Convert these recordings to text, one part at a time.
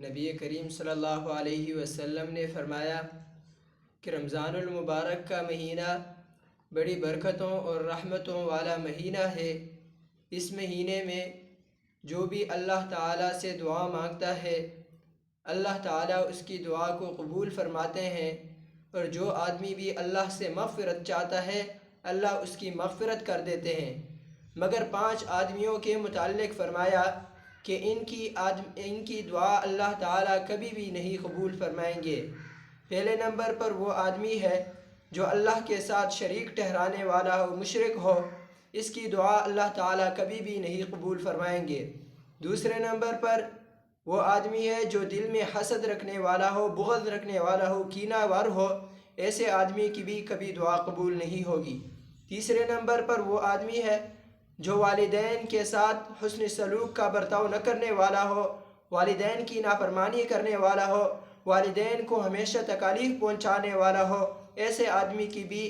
نبی کریم صلی اللہ علیہ وسلم نے فرمایا کہ رمضان المبارک کا مہینہ بڑی برکتوں اور رحمتوں والا مہینہ ہے۔ اس مہینے میں جو بھی اللہ تعالیٰ سے دعا مانگتا ہے اللہ تعالیٰ اس کی دعا کو قبول فرماتے ہیں، اور جو آدمی بھی اللہ سے مغفرت چاہتا ہے اللہ اس کی مغفرت کر دیتے ہیں، مگر 5 آدمیوں کے متعلق فرمایا کہ ان کی دعا اللہ تعالیٰ کبھی بھی نہیں قبول فرمائیں گے۔ پہلے نمبر پر وہ آدمی ہے جو اللہ کے ساتھ شریک ٹھہرانے والا ہو، مشرک ہو، اس کی دعا اللہ تعالیٰ کبھی بھی نہیں قبول فرمائیں گے۔ دوسرے نمبر پر وہ آدمی ہے جو دل میں حسد رکھنے والا ہو، بغض رکھنے والا ہو، کینہ ور ہو، ایسے آدمی کی بھی کبھی دعا قبول نہیں ہوگی۔ تیسرے نمبر پر وہ آدمی ہے جو والدین کے ساتھ حسن سلوک کا برتاؤ نہ کرنے والا ہو، والدین کی نافرمانی کرنے والا ہو، والدین کو ہمیشہ تکالیف پہنچانے والا ہو، ایسے آدمی کی بھی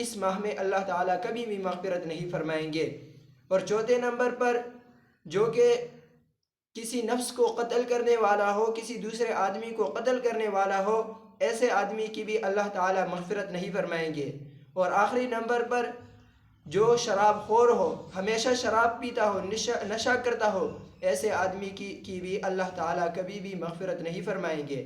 اس ماہ میں اللہ تعالیٰ کبھی بھی مغفرت نہیں فرمائیں گے۔ اور چوتھے نمبر پر جو کہ کسی نفس کو قتل کرنے والا ہو، کسی دوسرے آدمی کو قتل کرنے والا ہو، ایسے آدمی کی بھی اللہ تعالیٰ مغفرت نہیں فرمائیں گے۔ اور آخری نمبر پر جو شراب خور ہو، ہمیشہ شراب پیتا ہو، نشہ کرتا ہو، ایسے آدمی کی بھی اللہ تعالیٰ کبھی بھی مغفرت نہیں فرمائیں گے۔